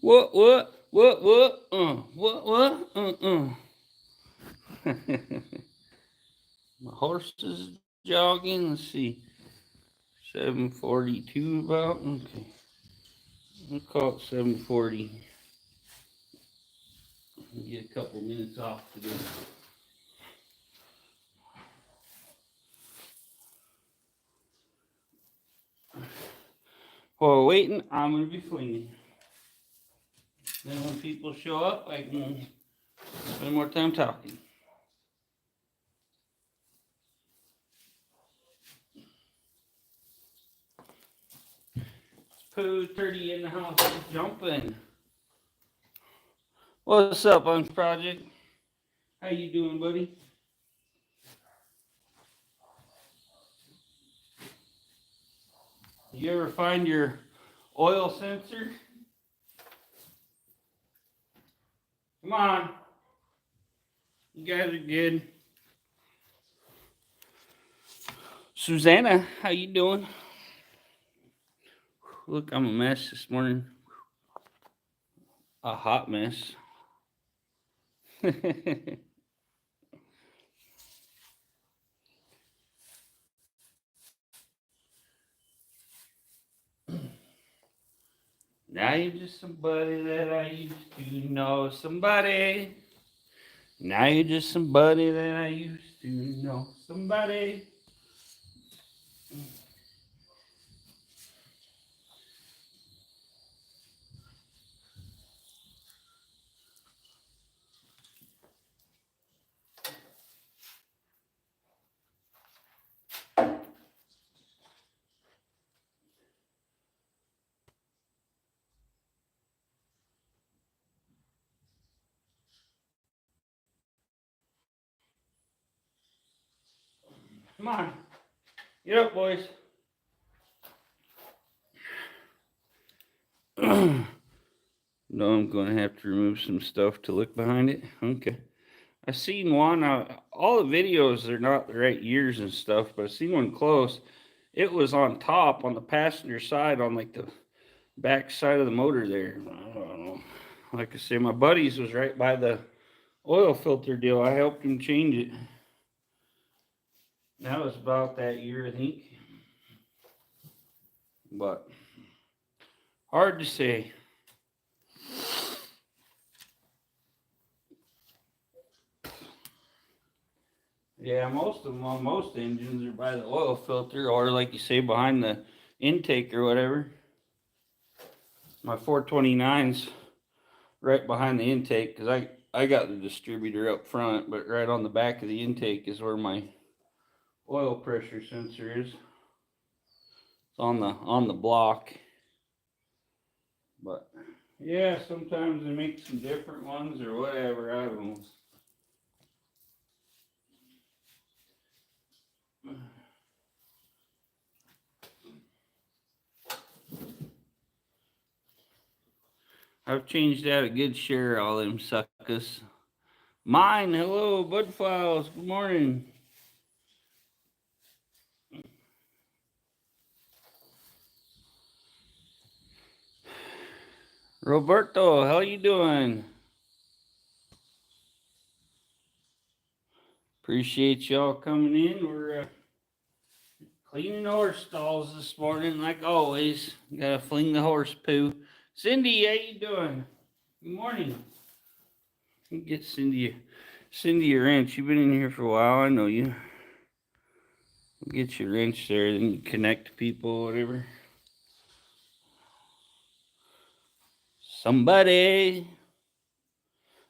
My horse is jogging. Let's see. 7:42 about. Okay. We'll call it 7:40. Get a couple minutes off today. While we're waiting, I'm going to be flinging. Then when people show up, I can spend more time talking. Pooh 30 in the house is jumping. What's up, on Project? How you doing, buddy? You ever find your oil sensor? Come on. You guys are good. Susanna, how you doing? Look, I'm a mess this morning. A hot mess. Now you're just somebody that I used to know. Somebody. Now you're just somebody that I used to know. Somebody. Come on. Get up, boys. No, I'm going to have to remove some stuff to look behind it. Okay. I seen one. All the videos are not the right years and stuff, but I seen one close. It was on top on the passenger side on like the back side of the motor there. I don't know. Like I say, my buddy's was right by the oil filter deal. I helped him change it. That was about that year, I think. But hard to say. Yeah, most of them on most engines are by the oil filter, or like you say, behind the intake or whatever. My 429's right behind the intake because I got the distributor up front, but right on the back of the intake is where my oil pressure sensor is. It's on the block. But yeah, sometimes they make some different ones or whatever. I don't know. I've changed out a good share of all them suckers. Mine, hello, Bud Files, good morning. Roberto, how you doing? Appreciate y'all coming in. We're cleaning horse stalls this morning, like always. Gotta fling the horse poo. Cindy, how you doing? Good morning. Get Cindy a wrench. You've been in here for a while. I know you. Get your wrench there, then you connect people, whatever. Somebody.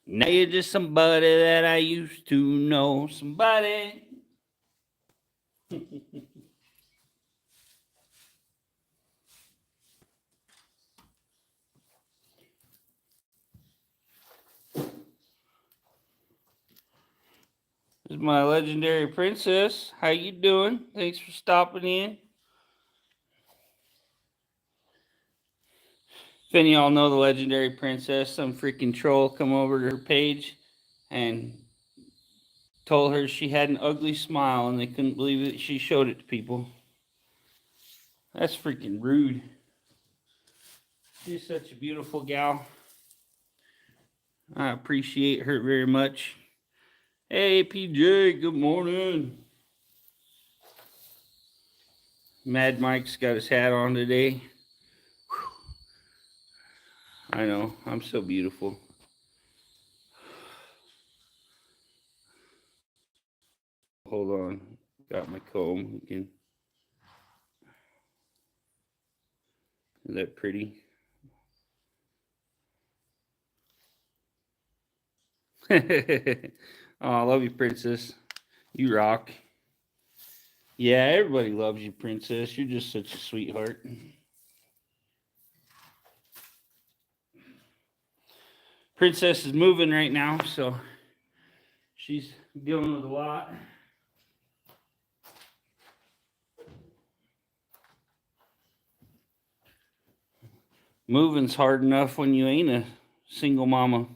Now you're just somebody that I used to know. Somebody. This is my legendary princess. How you doing? Thanks for stopping in. If any of y'all know the legendary princess, some freaking troll come over to her page and told her she had an ugly smile and they couldn't believe that she showed it to people. That's freaking rude. She's such a beautiful gal. I appreciate her very much. Hey, PJ, good morning. Mad Mike's got his hat on today. I know, I'm so beautiful. Hold on, got my comb. Is that pretty? Oh, I love you, Princess. You rock. Yeah, everybody loves you, Princess. You're just such a sweetheart. Princess is moving right now, so she's dealing with a lot. Moving's hard enough when you ain't a single mama.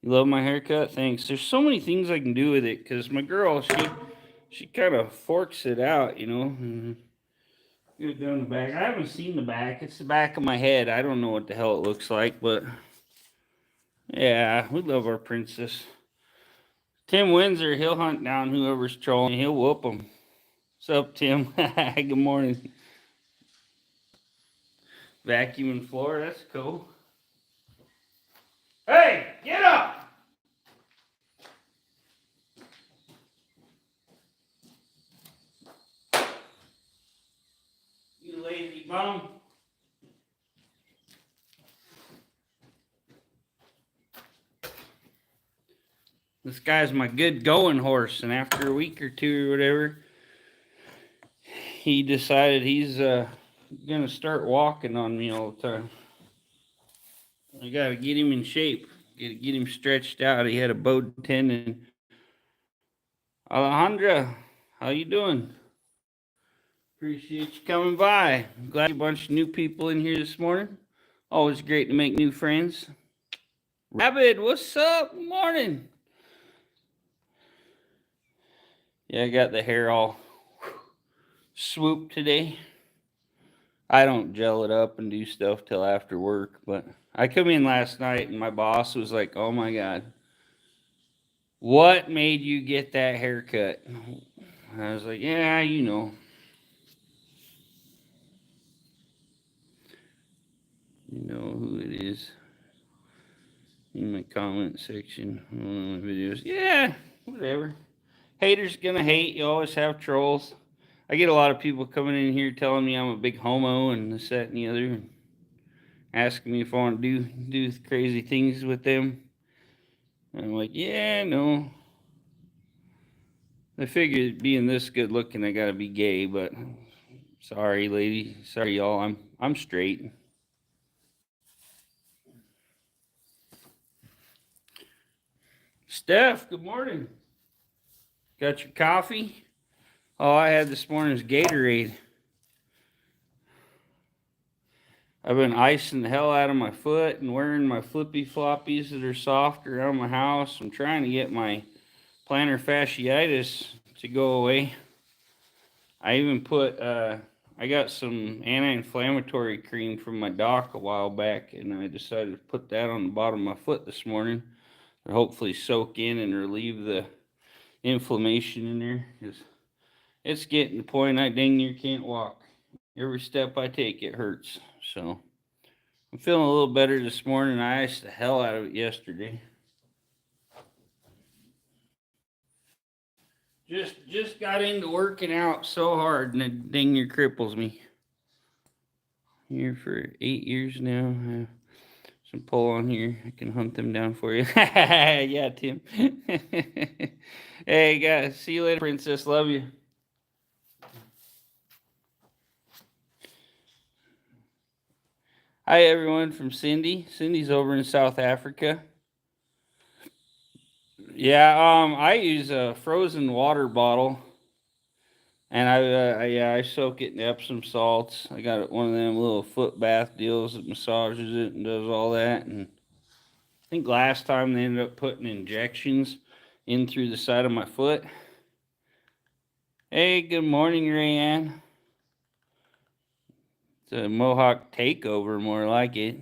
You love my haircut? Thanks. There's so many things I can do with it because my girl, she kind of forks it out, you know. Get it down the back. I haven't seen the back. It's the back of my head. I don't know what the hell it looks like, but yeah, we love our princess. Tim Windsor, he'll hunt down whoever's trolling. He'll whoop them. What's up, Tim? Good morning. Vacuuming floor. That's cool. Hey, get up! You lazy bum. This guy's my good going horse, and after a week or two or whatever, he decided he's gonna start walking on me all the time. I gotta get him in shape, get him stretched out. He had a bowed tendon. Alejandra, how you doing? Appreciate you coming by. I'm glad a bunch of new people in here this morning. Always great to make new friends. Rabbit, what's up? Morning. Yeah, I got the hair all swooped today. I don't gel it up and do stuff till after work, but I come in last night and my boss was like, "Oh my God, what made you get that haircut?" I was like, "Yeah, you know." You know who it is in my comment section on my videos. Yeah, whatever. Haters gonna hate. You always have trolls. I get a lot of people coming in here telling me I'm a big homo and this, that, and the other, and asking me if I want to do crazy things with them. And I'm like, yeah, no. I figured being this good looking, I gotta be gay, but sorry, lady. Sorry, y'all. I'm straight. Steph, good morning. Got your coffee? All I had this morning is Gatorade. I've been icing the hell out of my foot and wearing my flippy floppies that are soft around my house. I'm trying to get my plantar fasciitis to go away. I even put, I got some anti-inflammatory cream from my doc a while back, and I decided to put that on the bottom of my foot this morning to hopefully soak in and relieve the inflammation in there, because it's getting to the point I dang near can't walk. Every step I take, it hurts. So I'm feeling a little better this morning. I iced the hell out of it yesterday. Just got into working out so hard, and it dang near cripples me. Here for 8 years now. Some pull on here. I can hunt them down for you. Yeah, Tim. Hey, guys. See you later, Princess. Love you. Hi, everyone from Cindy. Cindy's over in South Africa. Yeah, I use a frozen water bottle, and I soak it in Epsom salts. I got one of them little foot bath deals that massages it and does all that. And I think last time they ended up putting injections in through the side of my foot. Hey, good morning, Rayanne. It's a Mohawk takeover, more like it.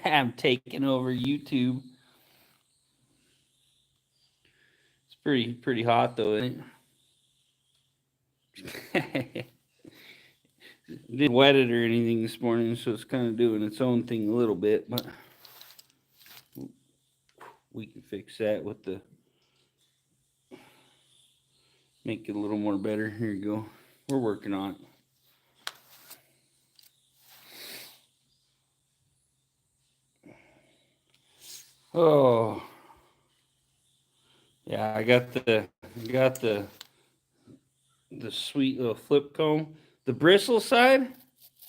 I'm taking over YouTube. Pretty hot though, isn't it? Didn't wet it or anything this morning, so it's kind of doing its own thing a little bit, but we can fix that with the make it a little more better. Here you go. We're working on it. Oh, yeah, I got the sweet little flip comb. The bristle side,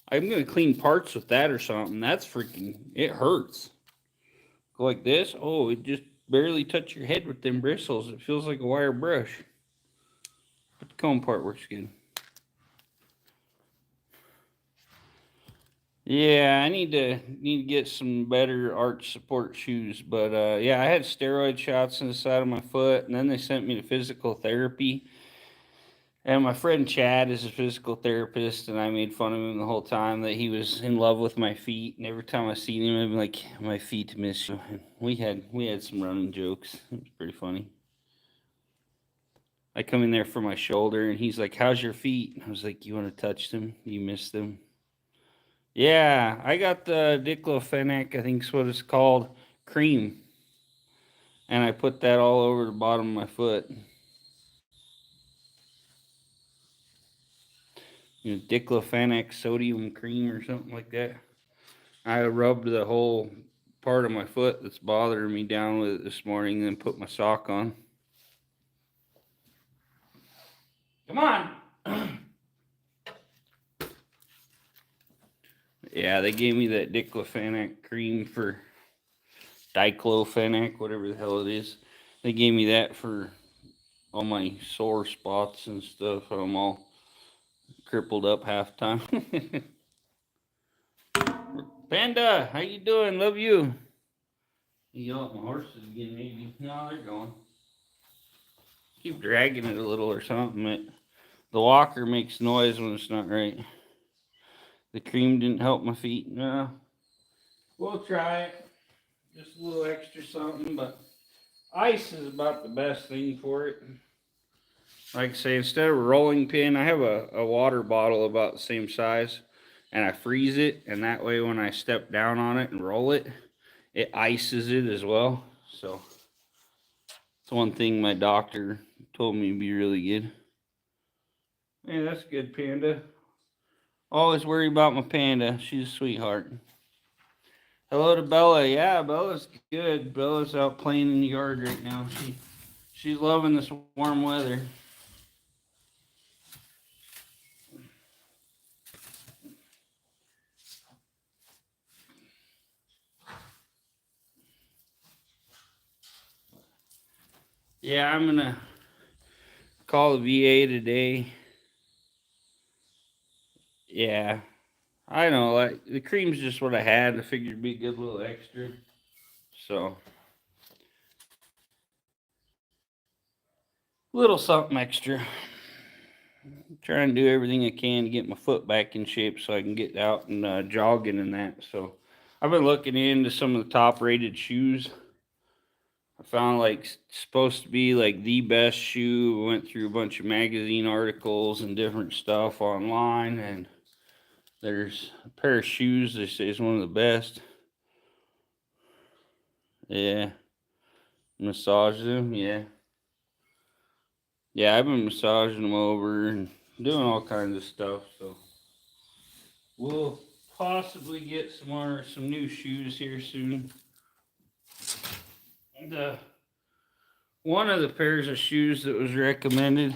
I'm gonna clean parts with that or something. That's freaking, it hurts. Go like this. Oh, it just barely touch your head with them bristles. It feels like a wire brush. But the comb part works good. Yeah, I need to get some better arch support shoes. But yeah, I had steroid shots in the side of my foot, and then they sent me to physical therapy. And my friend Chad is a physical therapist, and I made fun of him the whole time that he was in love with my feet. And every time I seen him, I'd be like, "My feet miss you." And we had some running jokes. It was pretty funny. I come in there for my shoulder, and he's like, "How's your feet?" I was like, "You want to touch them? You miss them?" Yeah, I got the diclofenac, I think is what it's called, cream, and I put that all over the bottom of my foot. Diclofenac sodium cream or something like that. I rubbed the whole part of my foot that's bothering me down with it this morning, and then put my sock on. Come on. Yeah, they gave me that diclofenac cream for diclofenac, whatever the hell it is. They gave me that for all my sore spots and stuff. I'm all crippled up half the time. Panda, how you doing? Love you. You yell at my horses again, maybe. No, they're going. Keep dragging it a little or something. The walker makes noise when it's not right. The cream didn't help my feet. No. We'll try it. Just a little extra something, but ice is about the best thing for it. Like I say, instead of a rolling pin, I have a water bottle about the same size, and I freeze it, and that way when I step down on it and roll it, it ices it as well. So it's one thing my doctor told me would be really good. Yeah, that's good, Panda. Always worry about my Panda. She's a sweetheart. Hello to Bella. Yeah, Bella's good. Bella's out playing in the yard right now. She's loving this warm weather. Yeah, I'm gonna call the VA today. Yeah, I know. Like the cream's just what I had. I figured it'd be a good little extra. So, little something extra. Trying to do everything I can to get my foot back in shape so I can get out and jogging and that. So, I've been looking into some of the top rated shoes. I found like supposed to be like the best shoe. Went through a bunch of magazine articles and different stuff online, and there's a pair of shoes they say is one of the best. Yeah, massage them. Yeah, yeah. I've been massaging them over and doing all kinds of stuff. So we'll possibly get some new shoes here soon. The one of the pairs of shoes that was recommended,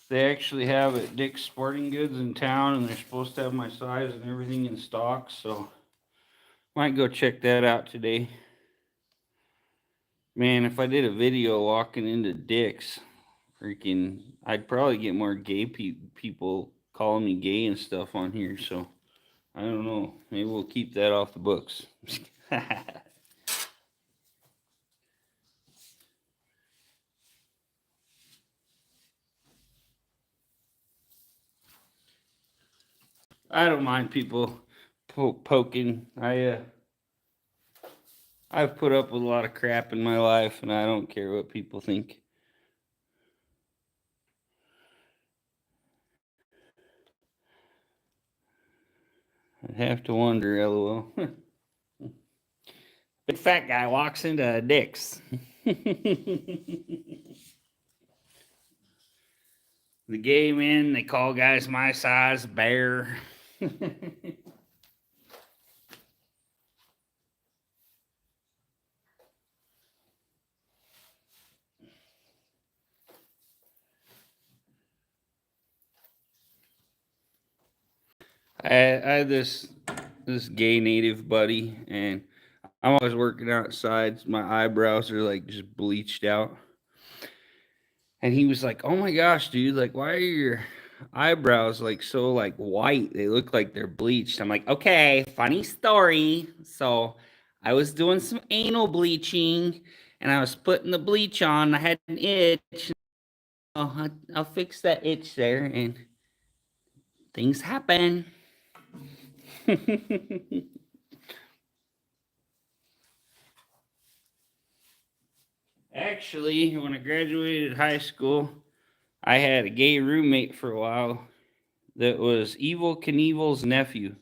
they actually have at Dick's Sporting Goods in town, and they're supposed to have my size and everything in stock. So might go check that out today. Man, if I did a video walking into Dick's, freaking, I'd probably get more gay people calling me gay and stuff on here. So I don't know. Maybe we'll keep that off the books. I don't mind people poking. I've put up with a lot of crap in my life, and I don't care what people think. I'd have to wonder, lol. Big fat guy walks into Dick's. The gay men, they call guys my size bear. I had this gay native buddy, and I'm always working outside. My eyebrows are like just bleached out. And he was like, "Oh my gosh, dude, like why are your eyebrows like so like white? They look like they're bleached." I'm like, "Okay, funny story. So, I was doing some anal bleaching and I was putting the bleach on. I had an itch. I'll fix that itch there and things happen." Actually, when I graduated high school, I had a gay roommate for a while that was Evil Knievel's nephew.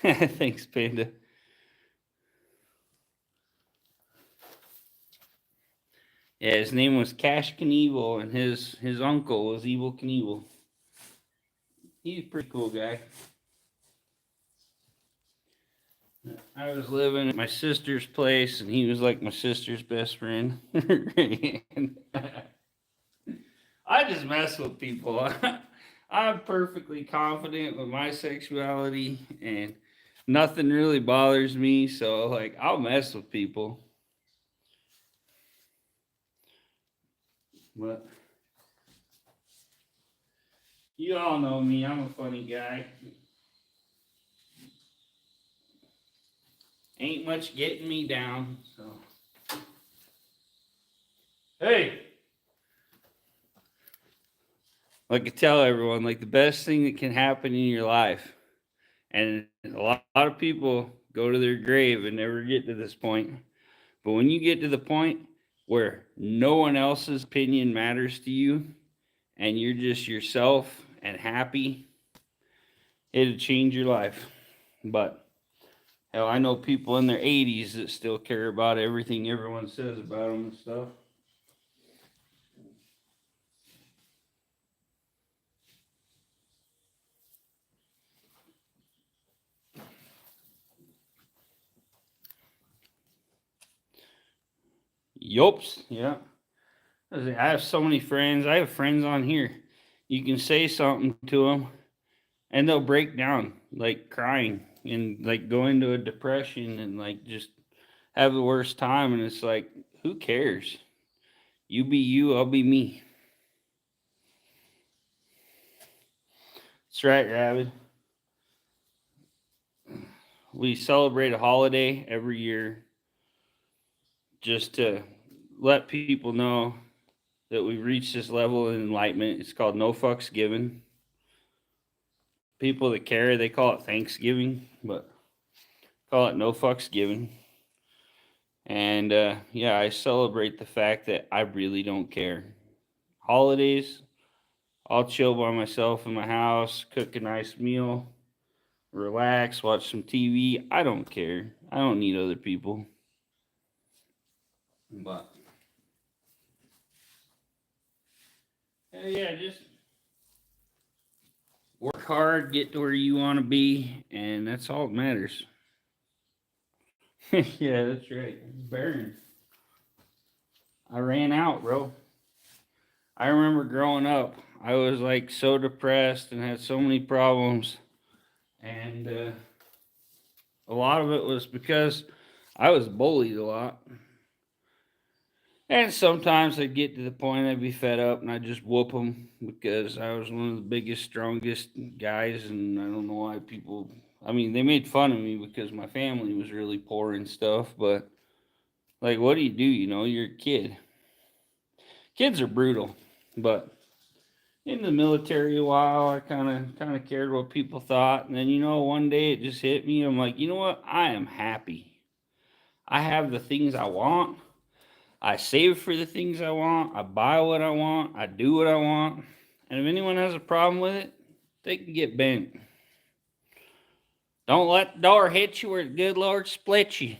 Thanks, Panda. Yeah, his name was Cash Knievel, and his uncle was Evil Knievel. He's a pretty cool guy. I was living at my sister's place, and he was like my sister's best friend. I just mess with people. I'm perfectly confident with my sexuality, and nothing really bothers me. So, like, I'll mess with people. But you all know me. I'm a funny guy. Ain't much getting me down. So, hey, like I tell everyone, like the best thing that can happen in your life, and a lot of people go to their grave and never get to this point. But when you get to the point where no one else's opinion matters to you, and you're just yourself and happy, it'll change your life. But hell, I know people in their 80s that still care about everything everyone says about them and stuff. Yops, yeah. I have so many friends. I have friends on here. You can say something to them, and they'll break down, like crying, and like go into a depression, and like just have the worst time. And it's like, who cares? You be you, I'll be me. That's right, Rabbit. We celebrate a holiday every year just to let people know that we've reached this level of enlightenment. It's called No Fucks Given. People that care, they call it Thanksgiving, but call it No Fucks Given. And yeah, I celebrate the fact that I really don't care. Holidays, I'll chill by myself in my house, cook a nice meal, relax, watch some TV. I don't care. I don't need other people. But yeah, just work hard, get to where you want to be, and that's all that matters. Yeah, that's right. Burn. I ran out, bro. I remember growing up, I was like so depressed and had so many problems, and a lot of it was because I was bullied a lot. And sometimes I'd get to the point I'd be fed up and I'd just whoop them because I was one of the biggest, strongest guys. And I don't know why people, I mean, they made fun of me because my family was really poor and stuff. But, like, what do? You know, you're a kid. Kids are brutal. But in the military a while, I kind of cared what people thought. And then, one day it just hit me. I'm like, you know what? I am happy. I have the things I want. I save for the things I want. I buy what I want. I do what I want. And if anyone has a problem with it, they can get bent. Don't let the door hit you where the good Lord split you.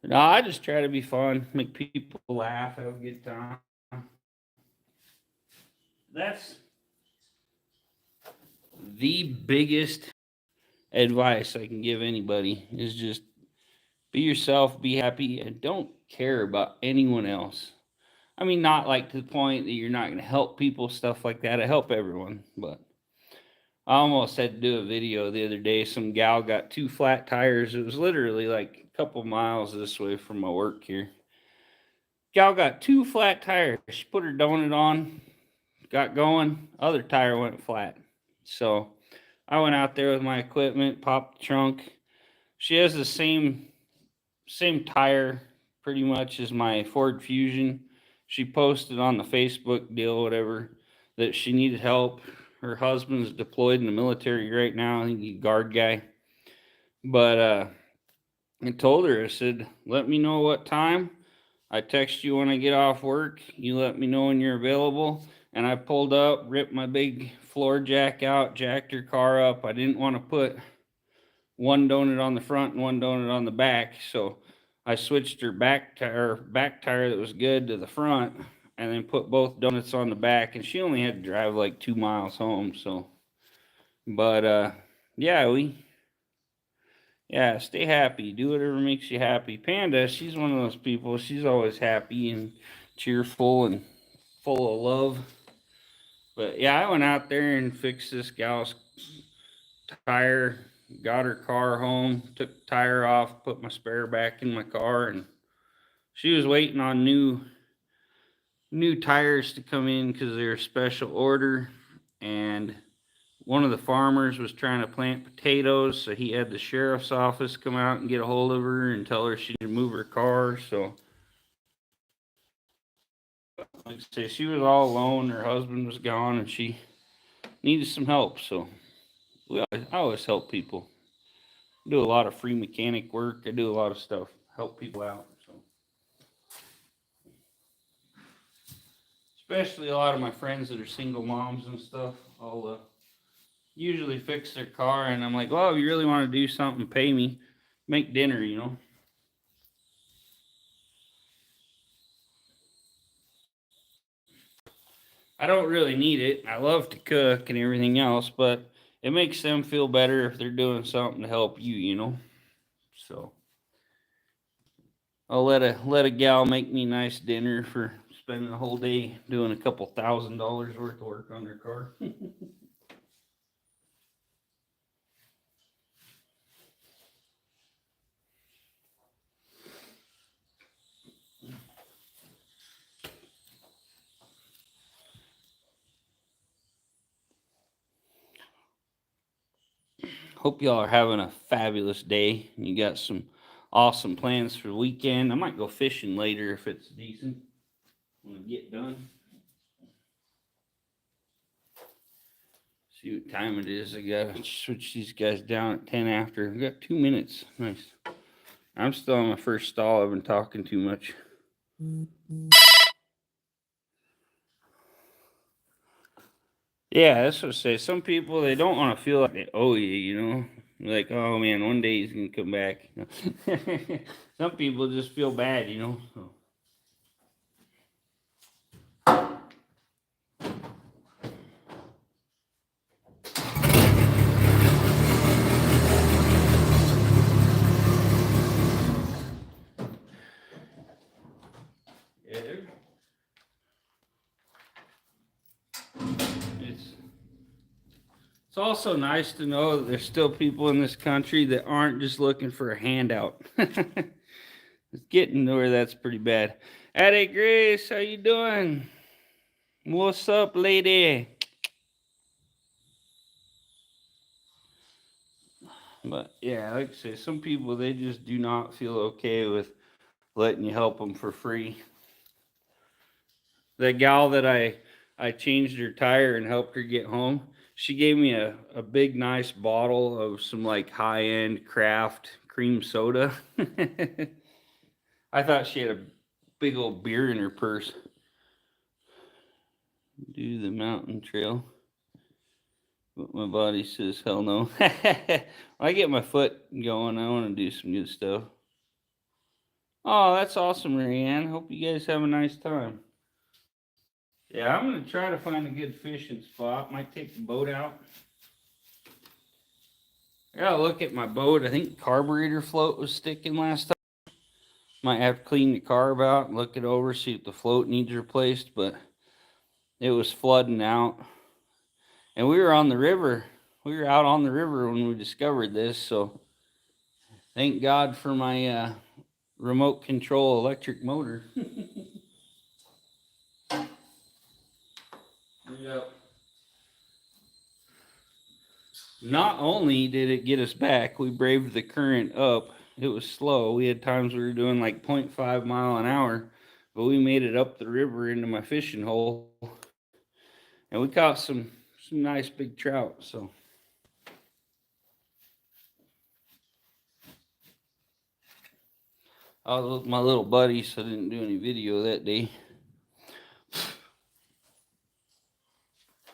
No, I just try to be fun, make people laugh, have a good time. That's the biggest advice I can give anybody is just be yourself, be happy, and don't care about anyone else. I mean, not like to the point that you're not going to help people, stuff like that. I help everyone, but I almost had to do a video the other day. Some gal got two flat tires. It was literally like a couple miles this way from my work here. Gal got two flat tires. She put her donut on, got going. Other tire went flat. So I went out there with my equipment, popped the trunk. She has the same tire pretty much as my Ford Fusion. She posted on the Facebook deal, whatever, that she needed help. Her husband's deployed in the military right now. I think he's a guard guy. But I told her, I said, let me know what time. I text you when I get off work. You let me know when you're available. And I pulled up, ripped my big floor jack out, jacked her car up. I didn't want to put one donut on the front and one donut on the back. So I switched her back tire that was good to the front and then put both donuts on the back. And she only had to drive like 2 miles home. So, but yeah, yeah, stay happy. Do whatever makes you happy. Panda, she's one of those people. She's always happy and cheerful and full of love. But yeah, I went out there and fixed this gal's tire, got her car home, took the tire off, put my spare back in my car, and she was waiting on new tires to come in because they're a special order. And one of the farmers was trying to plant potatoes, so he had the sheriff's office come out and get a hold of her and tell her she could move her car. So, like I say, she was all alone. Her husband was gone, and she needed some help. So, I always help people. I do a lot of free mechanic work. I do a lot of stuff, help people out. So, especially a lot of my friends that are single moms and stuff, I'll usually fix their car, and I'm like, well, if you really want to do something, pay me, make dinner. I don't really need it. I love to cook and everything else, but it makes them feel better if they're doing something to help you. So I'll let a gal make me nice dinner for spending the whole day doing a couple $1,000 worth of work on their car. Hope y'all are having a fabulous day. You got some awesome plans for the weekend. I might go fishing later if it's decent when I get done. See what time it is. I gotta switch these guys down at 10 after. I've got 2 minutes. Nice. I'm still on my first stall. I've been talking too much. Yeah, that's what I say. Some people, they don't want to feel like they owe you. Like, oh man, one day he's gonna come back. Some people just feel bad. So. Yeah, it's also nice to know that there's still people in this country that aren't just looking for a handout. It's getting to where that's pretty bad. Addie Grace, how you doing? What's up, lady? But yeah, like I say, some people they just do not feel okay with letting you help them for free. The gal that I changed her tire and helped her get home, She gave me a big, nice bottle of some like high-end craft cream soda. I thought she had a big old beer in her purse. Do the mountain trail. But my body says hell no. When I get my foot going, I want to do some good stuff. Oh, that's awesome, Marianne. Hope you guys have a nice time. Yeah, I'm going to try to find a good fishing spot. Might take the boat out. I got to look at my boat. I think carburetor float was sticking last time. Might have to clean the carb out and look it over, see if the float needs replaced. But it was flooding out. And we were on the river. We were out on the river when we discovered this. So thank God for my remote control electric motor. Yep. Not only did it get us back, we braved the current up. It was slow. We had times we were doing like 0.5 mile an hour, but we made it up the river into my fishing hole, and we caught some nice big trout. So I was with my little buddy, so I didn't do any video that day.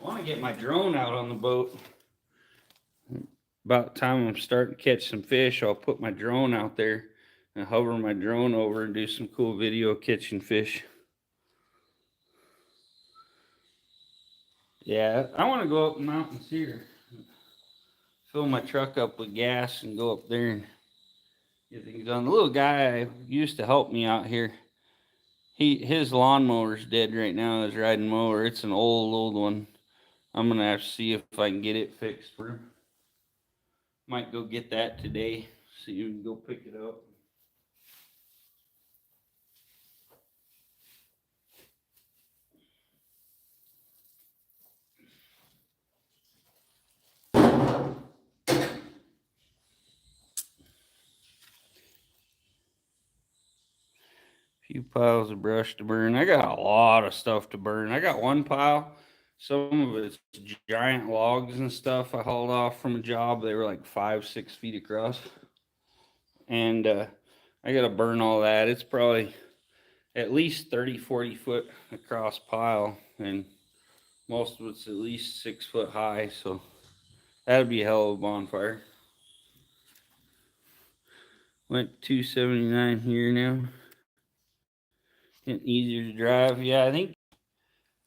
I want to get my drone out on the boat. About the time I'm starting to catch some fish, I'll put my drone out there and hover my drone over and do some cool video catching fish. Yeah, I want to go up the mountains here, fill my truck up with gas and go up there and get things done. The little guy used to help me out here. His lawnmower's dead right now, his riding mower. It's an old one. I'm going to have to see if I can get it fixed for him. Might go get that today, so you can go pick it up. Few piles of brush to burn. I got a lot of stuff to burn. I got one pile. Some of it's giant logs and stuff I hauled off from a job. They were like 5-6 feet across. And I got to burn all that. It's probably at least 30-40 foot across pile. And most of it's at least 6 foot high. So that'd be a hell of a bonfire. Went 279 here now. Getting easier to drive. Yeah, I think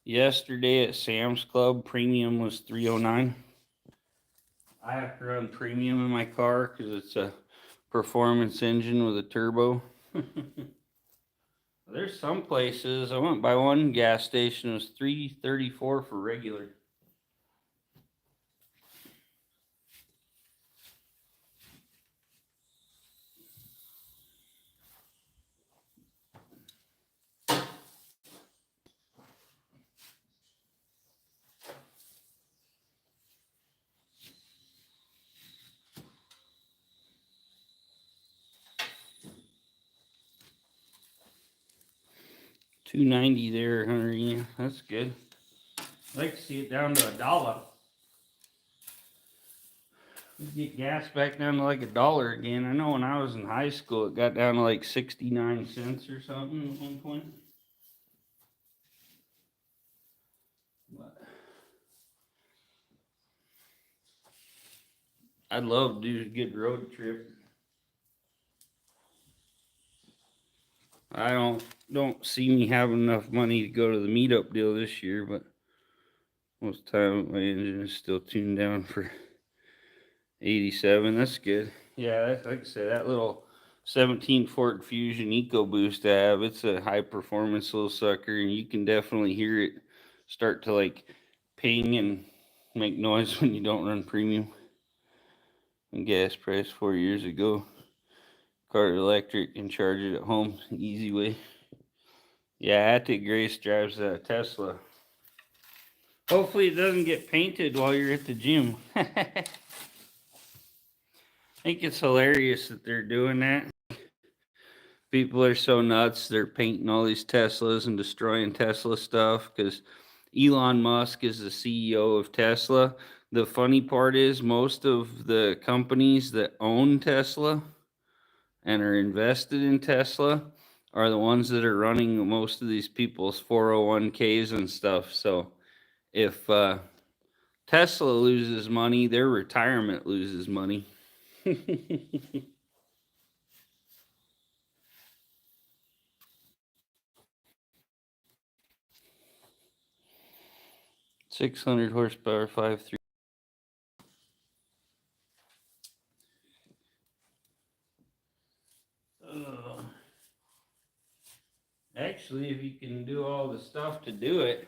yesterday at Sam's Club, premium was $309. I have to run premium in my car because it's a performance engine with a turbo. There's some places, I went by one gas station, it was $3.34 for regular. $2.90 there, Hunter. Yeah, that's good. I'd like to see it down to $1. Get gas back down to like $1 again. I know when I was in high school, it got down to like 69 cents or something at one point. But I'd love to do a good road trip. I don't see me having enough money to go to the meetup deal this year, but most of the time my engine is still tuned down for 87. That's good. Yeah, that's, like I said, that little 17 Ford Fusion EcoBoost I have, it's a high performance little sucker, and you can definitely hear it start to like ping and make noise when you don't run premium. And gas price 4 years ago. Car electric and charge it at home, easy way. Yeah, Attic Grace drives a Tesla. Hopefully it doesn't get painted while you're at the gym. I think it's hilarious that they're doing that. People are so nuts. They're painting all these Teslas and destroying Tesla stuff because Elon Musk is the CEO of Tesla. the funny part is most of the companies that own Tesla and are invested in Tesla are the ones that are running most of these people's 401ks and stuff. So if Tesla loses money, their retirement loses money. 600 horsepower, 5.3. Actually, if you can do all the stuff to do it,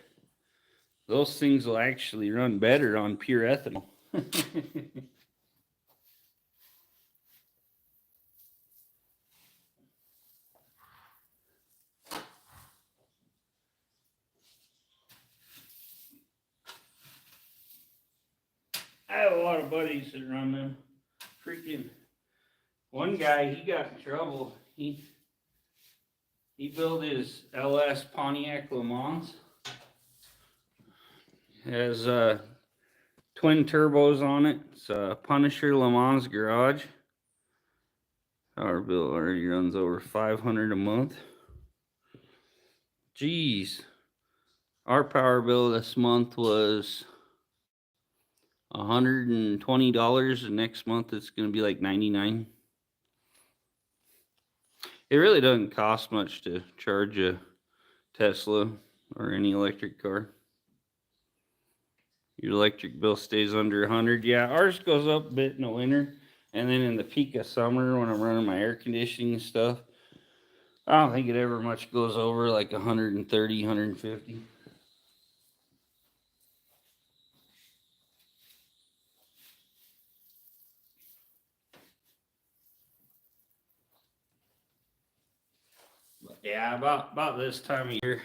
those things will actually run better on pure ethanol. 'Cause I have a lot of buddies that run them. Freaking one guy, he got in trouble. He built his LS Pontiac Le Mans. It has twin turbos on it. It's a Punisher Le Mans garage. Our bill already runs over 500 a month. Jeez. Our power bill this month was $120. And next month it's going to be like $99. It really doesn't cost much to charge a Tesla or any electric car. Your electric bill stays under 100. Yeah, ours goes up a bit in the winter. And then in the peak of summer when I'm running my air conditioning and stuff, I don't think it ever much goes over like 130, 150. But yeah, about this time of year,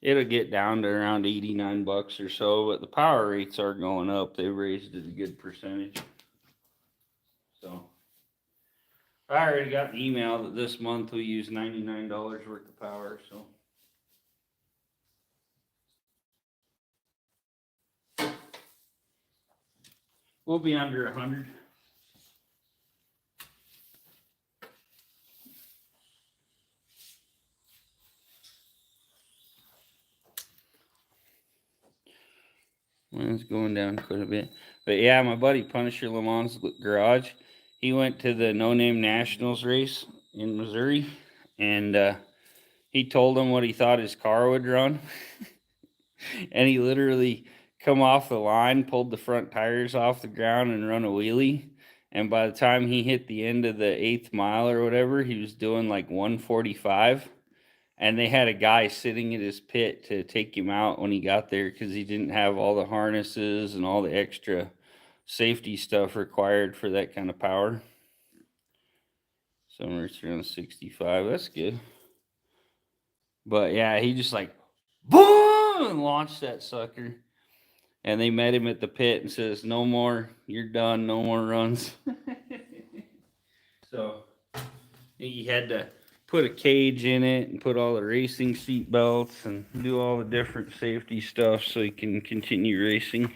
it'll get down to around 89 bucks or so, but the power rates are going up. They raised it a good percentage. So I already got the email that this month we use $99 worth of power, so we'll be under 100. It's going down quite a bit. But yeah, my buddy Punisher Le Mans garage, he went to the No Name Nationals race in Missouri, and he told him what he thought his car would run. And he literally come off the line, pulled the front tires off the ground and run a wheelie. And by the time he hit the end of the 8th mile or whatever, he was doing like 145. And they had a guy sitting at his pit to take him out when he got there because he didn't have all the harnesses and all the extra safety stuff required for that kind of power. Somewhere around 65. That's good. But yeah, he just like boom and launched that sucker. And they met him at the pit and says, "No more. You're done. No more runs." So he had to put a cage in it and put all the racing seat belts and do all the different safety stuff so he can continue racing.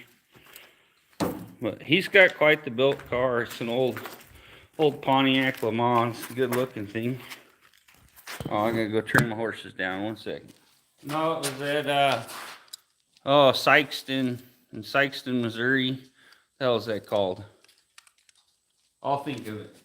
But he's got quite the built car. It's an old Pontiac Le Mans, good looking thing. Oh, I'm gonna go turn my horses down 1 second. No, it was at Sikeston in Sikeston, Missouri. What the hell is that called? I'll think of it.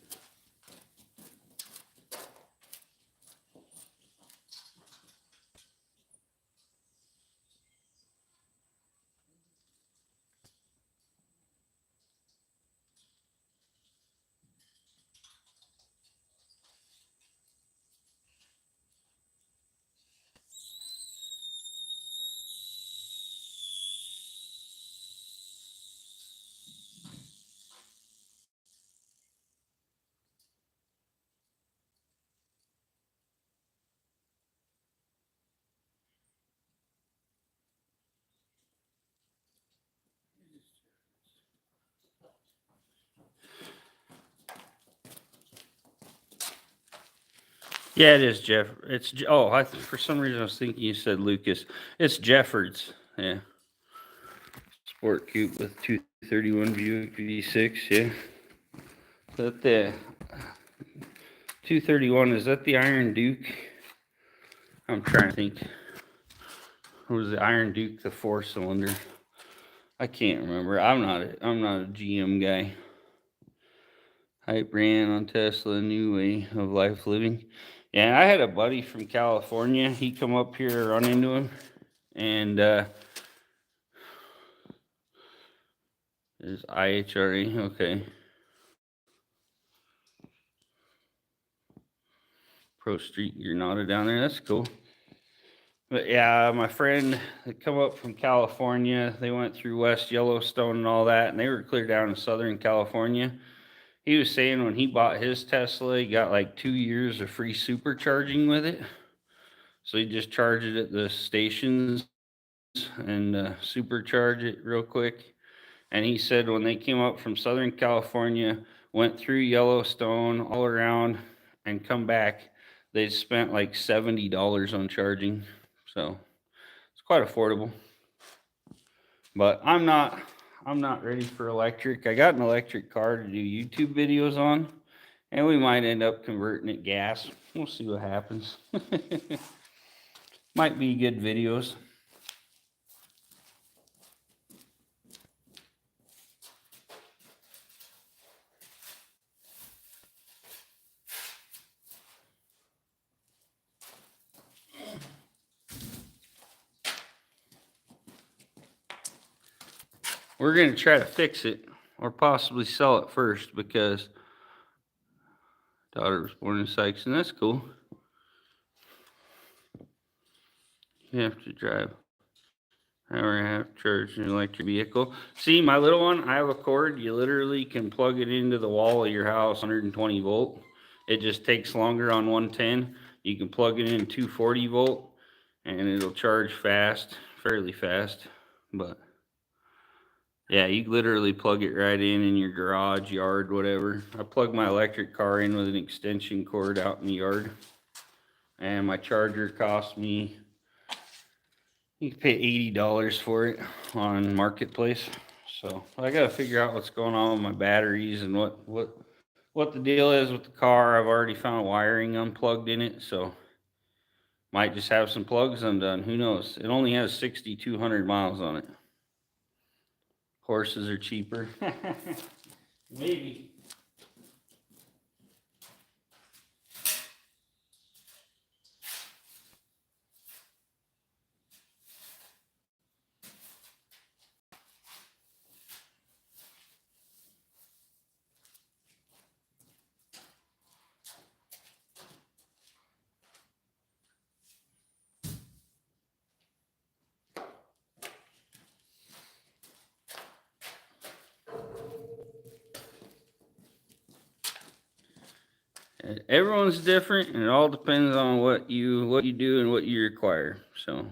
Yeah, it is Jeff. It's for some reason I was thinking you said Lucas. It's Jeffords. Yeah, sport coupe with 2 231 Buick V6, yeah. Is that the 231, is that the Iron Duke? I'm trying to think. Or was the Iron Duke the 4-cylinder? I can't remember. I'm not a GM guy. Hype ran on Tesla, new way of life living. Yeah, I had a buddy from California. He come up here, run into him, and is IHRE, okay. Pro Street Granada down there, that's cool. But yeah, my friend that come up from California, they went through West Yellowstone and all that, and they were clear down in Southern California. He was saying when he bought his Tesla, he got like 2 years of free supercharging with it. So he just charged it at the stations and supercharge it real quick. And he said when they came up from Southern California, went through Yellowstone, all around, and come back, they spent like $70 on charging. So it's quite affordable. But I'm not ready for electric. I got an electric car to do YouTube videos on, and we might end up converting it gas. We'll see what happens. Might be good videos. We're going to try to fix it or possibly sell it first because daughter was born in Sykes, and that's cool. You have to drive an hour and a half charge an electric vehicle. See, my little one, I have a cord. You literally can plug it into the wall of your house, 120 volt. It just takes longer on 110. You can plug it in 240 volt, and it'll charge fast, fairly fast. But yeah, you literally plug it right in your garage, yard, whatever. I plug my electric car in with an extension cord out in the yard. And my charger cost me, you can pay $80 for it on Marketplace. So I got to figure out what's going on with my batteries and what the deal is with the car. I've already found wiring unplugged in it, so might just have some plugs undone. Who knows? It only has 6,200 miles on it. Horses are cheaper. Maybe. Everyone's different, and it all depends on what you do and what you require. So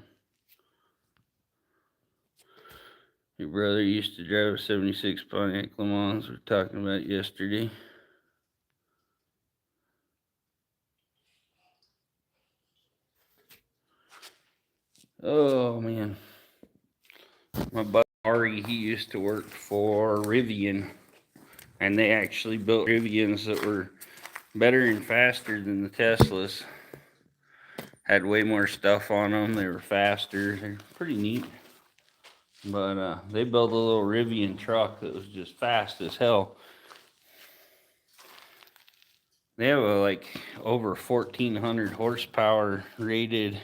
your brother used to drive a 76 Pontiac Le Mans we were talking about yesterday. Oh man, my buddy Ari, he used to work for Rivian, and they actually built Rivians that were better and faster than the Teslas. Had way more stuff on them. They were faster. They're pretty neat. But they built a little Rivian truck that was just fast as hell. They have a like over 1,400 horsepower rated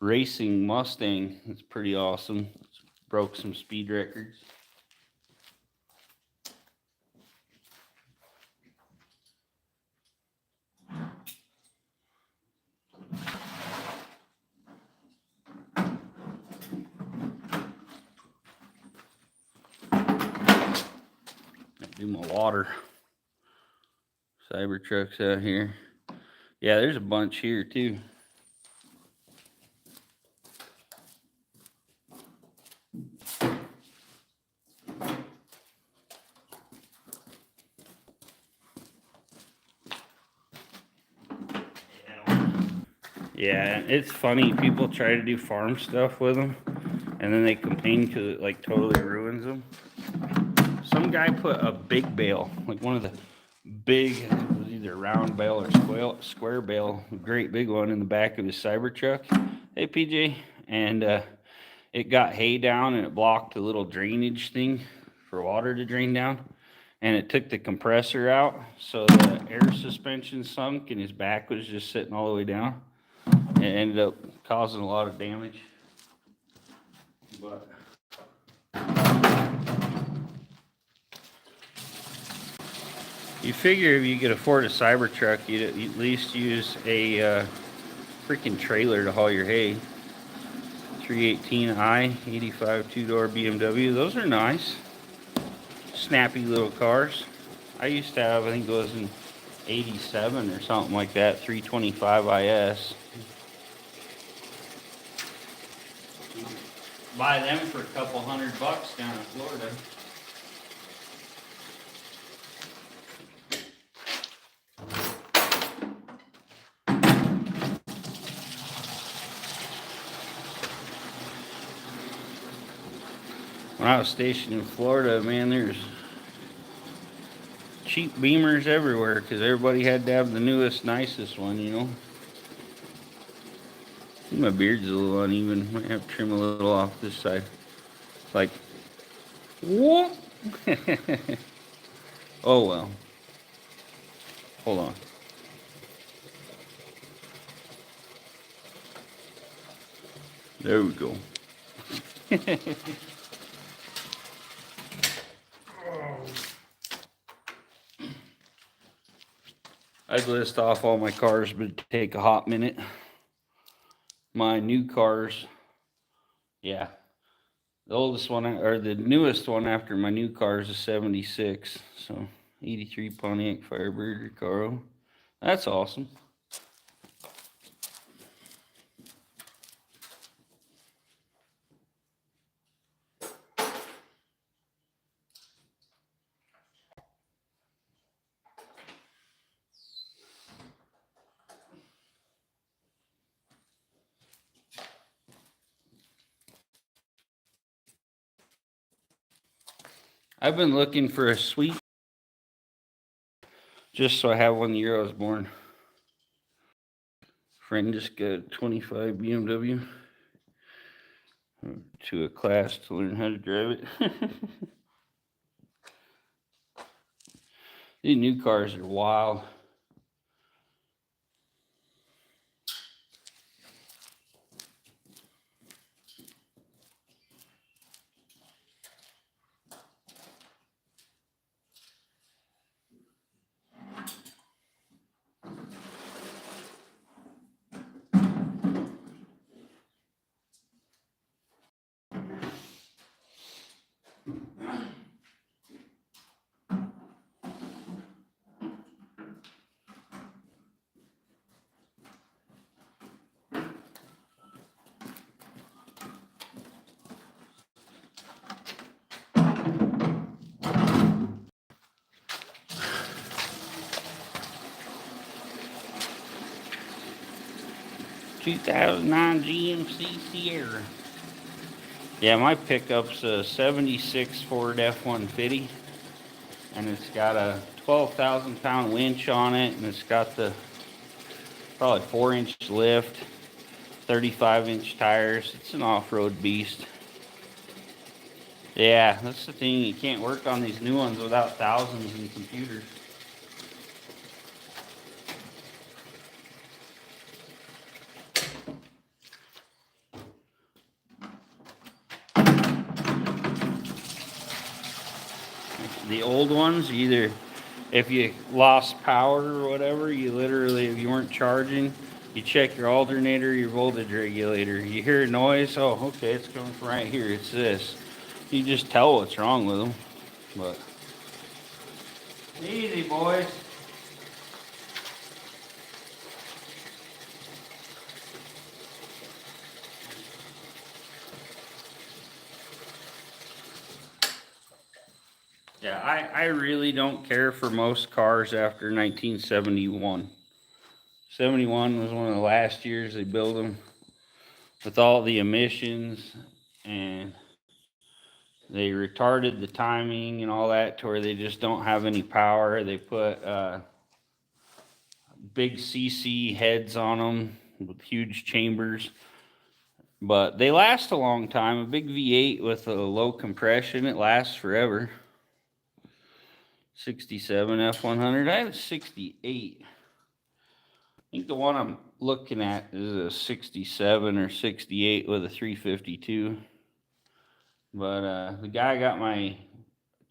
racing Mustang. It's pretty awesome. It's broke some speed records. Do my water. Cybertruck's out here. Yeah, there's a bunch here too. Yeah, it's funny. People try to do farm stuff with them, and then they complain because it like totally ruins them. some guy put a big bale, like one of the big, it was either round bale or square bale, a great big one in the back of his Cybertruck. Hey, PJ. And it got hay down and it blocked the little drainage thing for water to drain down. And it took the compressor out, so the air suspension sunk and his back was just sitting all the way down. It ended up causing a lot of damage. But you figure if you could afford a Cybertruck, you'd at least use a freaking trailer to haul your hay. 318i, 85 two-door BMW. Those are nice. Snappy little cars. I used to have, I think it was an 87 or something like that, 325 IS. Buy them for a couple $100 down in Florida. When I was stationed in Florida, man, there's cheap Beamers everywhere because everybody had to have the newest, nicest one, you know. My beard's a little uneven. Might have to trim a little off this side. It's like, whoop. Oh well. Hold on. There we go. I'd list off all my cars, but it'd take a hot minute. My new cars, yeah. The oldest one, or the newest one after my new car is a 76. So, 83 Pontiac Firebird Recaro. That's awesome. I've been looking for a sweet, just so I have one the year I was born. Friend just got 25 BMW to a class to learn how to drive it. These new cars are wild. '2009 GMC Sierra. Yeah, my pickup's a 76 Ford F-150, and it's got a 12,000 pound winch on it, and it's got the probably 4-inch lift, 35-inch tires. It's an off-road beast. Yeah, that's the thing. You can't work on these new ones without thousands in computers. The old ones, either if you lost power or whatever, you literally, if you weren't charging, you check your alternator, your voltage regulator. You hear a noise, oh, okay, it's coming from right here. It's this. You just tell what's wrong with them. But easy, boys. Yeah, I really don't care for most cars after 1971. 71 was one of the last years they built them with all the emissions, and They retarded the timing and all that to where they just don't have any power. They put big CC heads on them with huge chambers. But they last a long time. A big V8 with a low compression, it lasts forever. 67 F100. I have a 68. I think the one I'm looking at is a 67 or 68 with a 352. But the guy I got my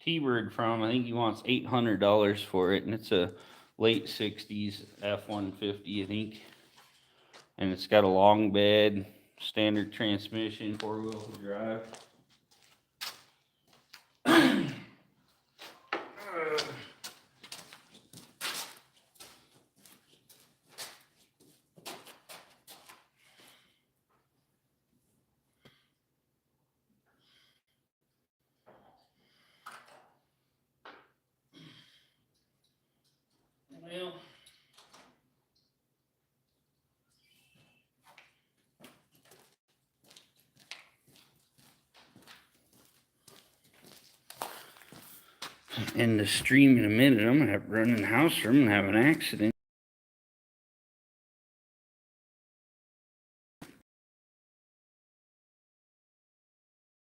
T-Bird from, I think he wants $800 for it, and it's a late 60s F-150, I think. And it's got a long bed, standard transmission, 4-wheel drive. Well, in the stream in a minute, I'm gonna have to run in the house or I'm gonna have an accident.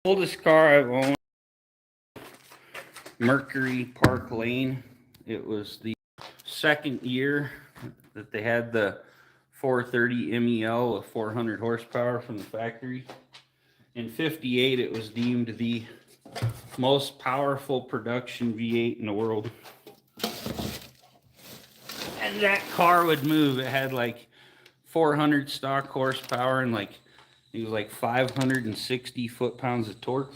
Oldest car I've owned, Mercury Park Lane. It was the second year that they had the 430 MEL with 400 horsepower from the factory. In '58, it was deemed the most powerful production V8 in the world. And that car would move. It had like 400 stock horsepower and like, it was like 560 foot-pounds of torque.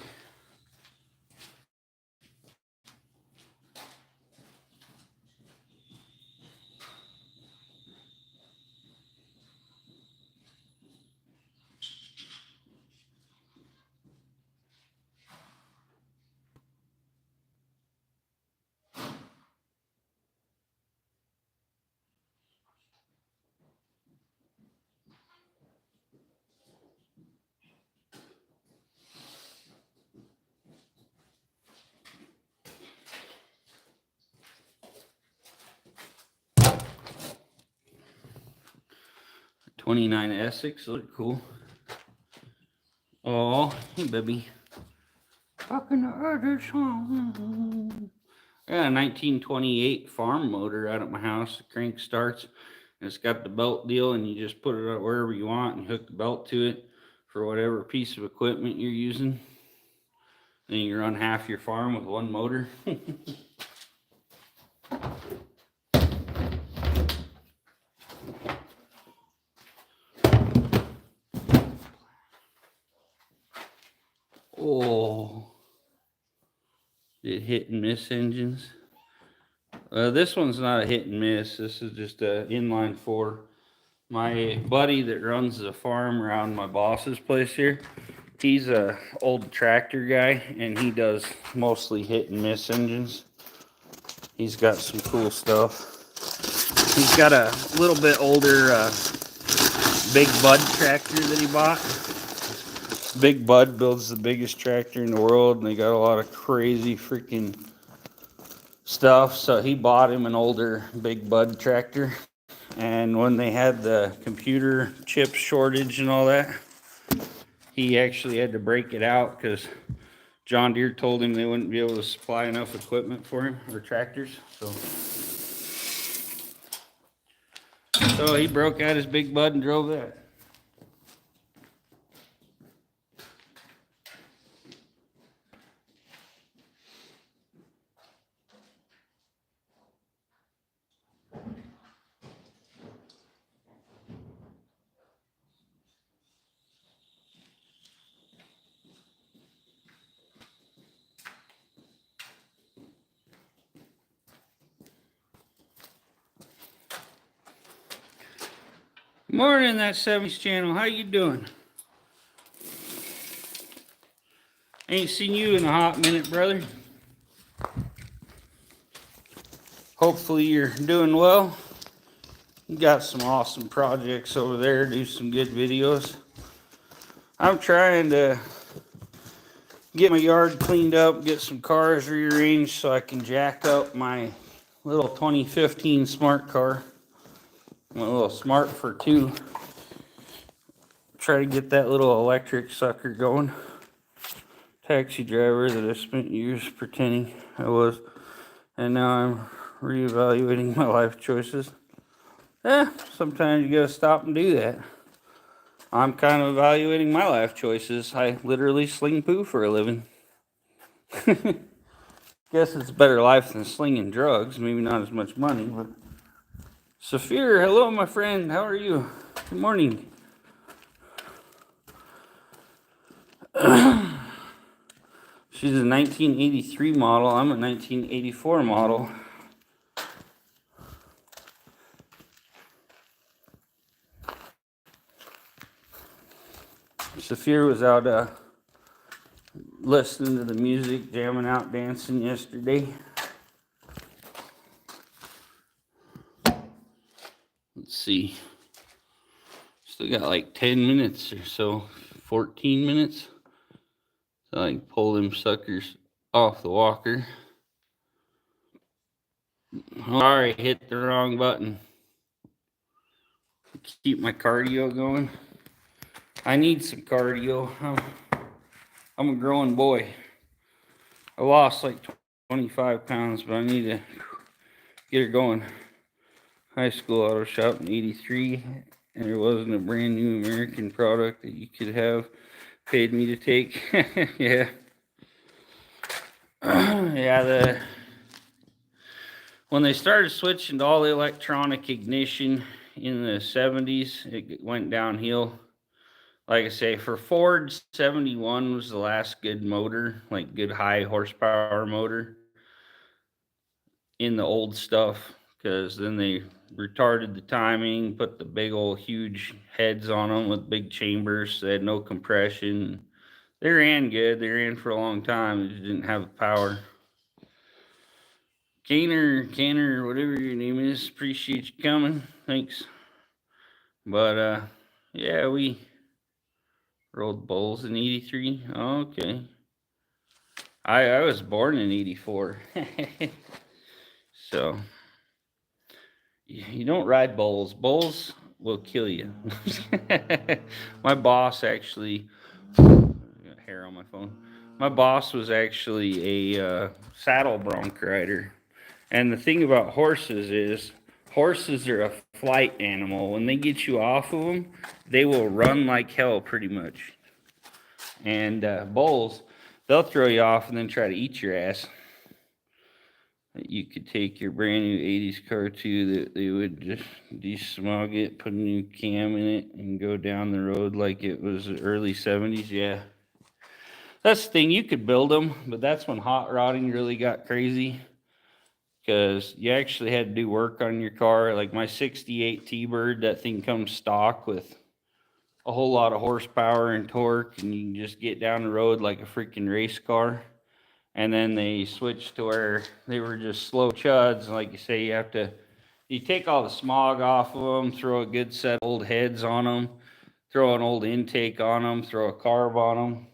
'29 Essex, look cool. Oh, hey, baby. Talking to others, huh? I got a 1928 farm motor out at my house. The crank starts, and it's got the belt deal, and you just put it out wherever you want and hook the belt to it for whatever piece of equipment you're using. Then you run half your farm with one motor. Oh, it hit and miss engines. This one's not a hit and miss. This is just a inline four. My buddy that runs the farm around my boss's place here, he's a old tractor guy, and he does mostly hit and miss engines. He's got some cool stuff. He's got a little bit older Big Bud tractor that he bought. Big Bud builds the biggest tractor in the world, and they got a lot of crazy freaking stuff. So he bought him an older Big Bud tractor. And when they had the computer chip shortage and all that, he actually had to break it out because John Deere told him they wouldn't be able to supply enough equipment for him, or tractors. So he broke out his Big Bud and drove that. Morning, that 70s channel. How you doing? Ain't seen you in a hot minute, brother. Hopefully you're doing well. You got some awesome projects over there. Do some good videos. I'm trying to get my yard cleaned up, get some cars rearranged so I can jack up my little 2015 smart car. My little smart for two. Try to get that little electric sucker going. Taxi driver that I spent years pretending I was. And now I'm reevaluating my life choices. Sometimes you gotta stop and do that. I'm kind of evaluating my life choices. I literally sling poo for a living. Guess it's a better life than slinging drugs. Maybe not as much money, but... Saphir, hello, my friend. How are you? Good morning. She's a 1983 model. I'm a 1984 model. Saphir was out listening to the music, jamming out, dancing yesterday. Let's see. Still got like 10 minutes or so, 14 minutes. So I can pull them suckers off the walker. Sorry, hit the wrong button. Keep my cardio going. I need some cardio. I'm a growing boy. I lost like 25 pounds, but I need to get her going. High school auto shop in 83, and there wasn't a brand new American product that you could have paid me to take. Yeah. Yeah, when they started switching to all the electronic ignition in the 70s, it went downhill. Like I say, for Ford, 71 was the last good motor, like good high horsepower motor in the old stuff, because then they retarded the timing, put the big old huge heads on them with big chambers. They had no compression. They ran good. They ran for a long time. They just didn't have the power. Canner, whatever your name is, appreciate you coming. Thanks. But yeah, we rode bulls in 83. Okay. I was born in 84. So you don't ride bulls. Bulls will kill you. My boss actually, I got hair on my phone. My boss was actually a saddle bronc rider. And the thing about horses is, horses are a flight animal. When they get you off of them, they will run like hell pretty much. And bulls, they'll throw you off and then try to eat your ass. You could take your brand new 80s car too, that they would just desmog it, put a new cam in it, and go down the road like it was the early 70s. Yeah. That's the thing, you could build them, but that's when hot rodding really got crazy. Because you actually had to do work on your car. Like my 68 T-Bird, that thing comes stock with a whole lot of horsepower and torque, and you can just get down the road like a freaking race car. And then they switched to where they were just slow chuds. Like you say, you take all the smog off of them, throw a good set of old heads on them, throw an old intake on them, throw a carb on them.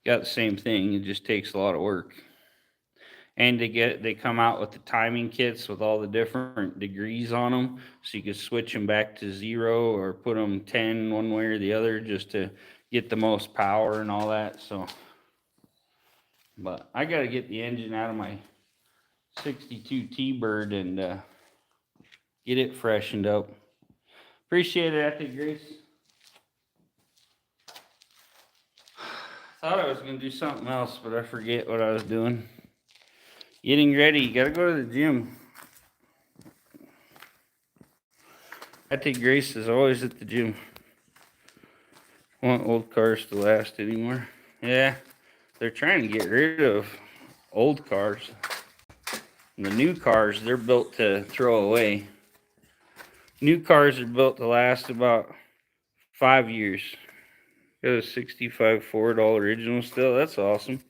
Got the same thing, it just takes a lot of work. And they come out with the timing kits with all the different degrees on them, so you could switch them back to 0 or put them 10 one way or the other just to get the most power and all that. So, but I got to get the engine out of my 62 T-Bird and get it freshened up. Appreciate it, Ethic Grace. Thought I was going to do something else, but I forget what I was doing. Getting ready. You got to go to the gym. Ethic Grace is always at the gym. Want old cars to last anymore? Yeah, they're trying to get rid of old cars. And the new cars, they're built to throw away. New cars are built to last about 5 years. Got a 65 Ford all original still. That's awesome.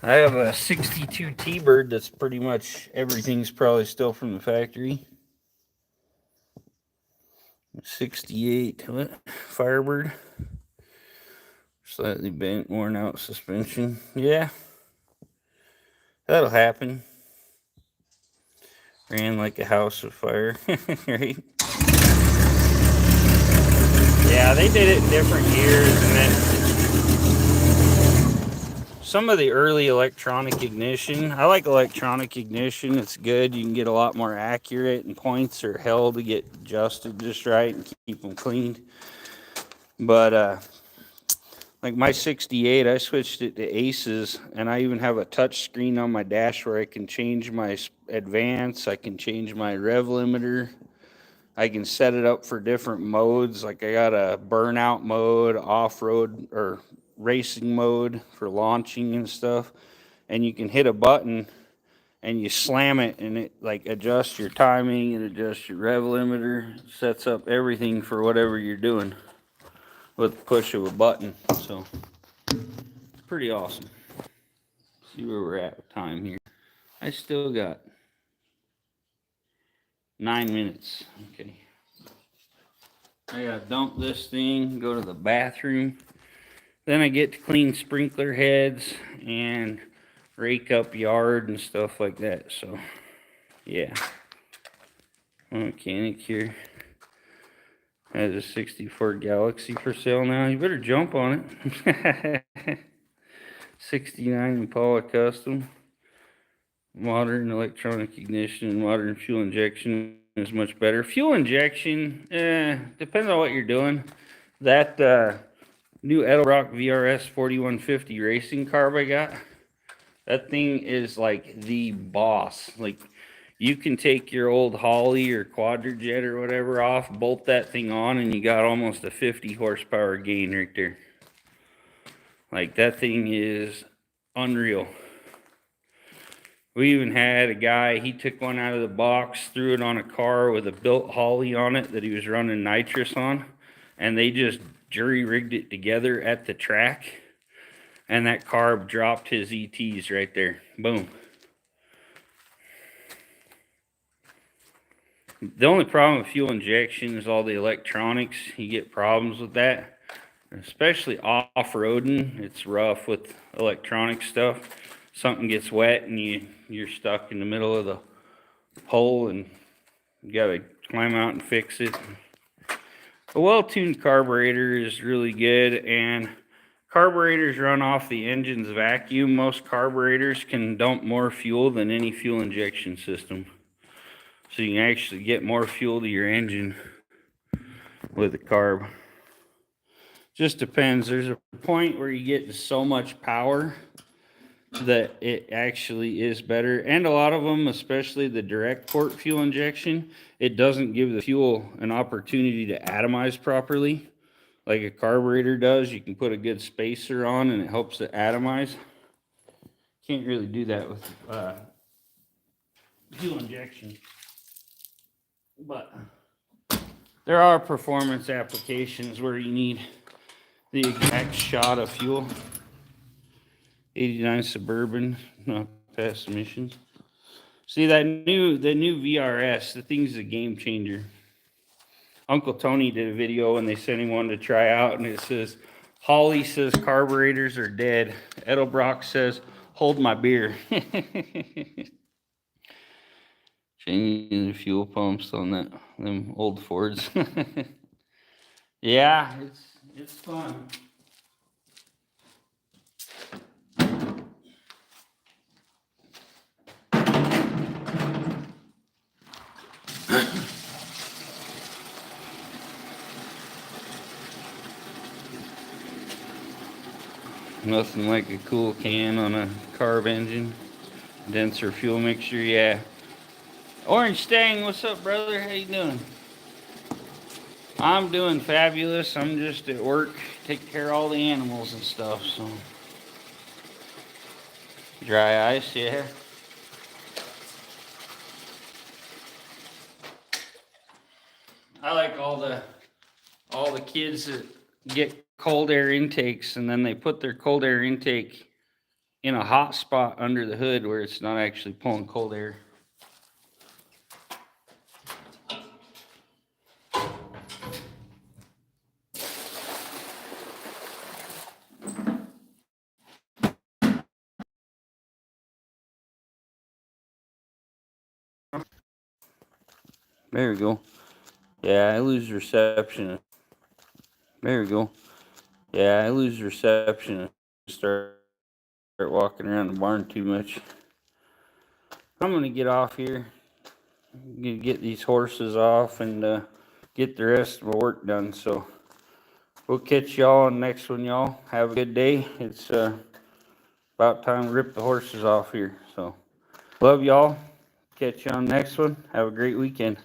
I have a 62 T-Bird that's pretty much everything's probably still from the factory. 68 what? Firebird. Slightly bent, worn out suspension. Yeah, that'll happen. Ran like a house of fire, right? Yeah, they did it in different years, and then some of the early electronic ignition. I like electronic ignition. It's good. You can get a lot more accurate, and points are held to get adjusted just right and keep them cleaned. But like my 68, I switched it to Aces, and I even have a touch screen on my dash where I can change my advance. I can change my rev limiter. I can set it up for different modes. Like I got a burnout mode, off-road or racing mode for launching and stuff. And you can hit a button and you slam it and it like adjusts your timing and adjusts your rev limiter, sets up everything for whatever you're doing with the push of a button. So it's pretty awesome. See where we're at with time here. I still got 9 minutes. Okay. I gotta dump this thing, go to the bathroom. Then I get to clean sprinkler heads and rake up yard and stuff like that. So, yeah. Mechanic here has a 64 Galaxy for sale now. You better jump on it. 69 Impala Custom. Modern electronic ignition and modern fuel injection is much better. Fuel injection, depends on what you're doing. That new Edelbrock VRS 4150 racing carb I got, that thing is like the boss. Like, you can take your old Holly or Quadrajet or whatever off, bolt that thing on, and you got almost a 50 horsepower gain right there. Like, that thing is unreal. We even had a guy, he took one out of the box, threw it on a car with a built Holly on it that he was running nitrous on, and they just jury-rigged it together at the track, and that carb dropped his ETs right there. Boom. The only problem with fuel injection is all the electronics. You get problems with that, especially off-roading. It's rough with electronic stuff. Something gets wet and you're stuck in the middle of the hole and you gotta climb out and fix it. A well-tuned carburetor is really good, and carburetors run off the engine's vacuum. Most carburetors can dump more fuel than any fuel injection system. So you can actually get more fuel to your engine with a carb. Just depends. There's a point where you get to so much power that it actually is better. And a lot of them, especially the direct port fuel injection, it doesn't give the fuel an opportunity to atomize properly like a carburetor does. You can put a good spacer on and it helps it atomize. Can't really do that with fuel injection. But there are performance applications where you need the exact shot of fuel. 89 Suburban, not past emissions. See the new VRS, the thing's a game changer. Uncle Tony did a video and they sent him one to try out, and it says, Holly says carburetors are dead. Edelbrock says, hold my beer. Changing the fuel pumps on them old Fords. Yeah, it's fun. Nothing like a cool can on a carb engine. Denser fuel mixture, yeah. Orange Stang, what's up, brother? How you doing? I'm doing fabulous. I'm just at work, taking care of all the animals and stuff, so. Dry ice, yeah. I like all the kids that get cold air intakes and then they put their cold air intake in a hot spot under the hood where it's not actually pulling cold air. There we go. Yeah, I lose reception. There we go. Yeah, I lose reception. Start walking around the barn too much. I'm gonna get off here. Get these horses off and get the rest of my work done. So we'll catch y'all on the next one, y'all. Have a good day. It's about time to rip the horses off here. So love y'all. Catch you on the next one. Have a great weekend.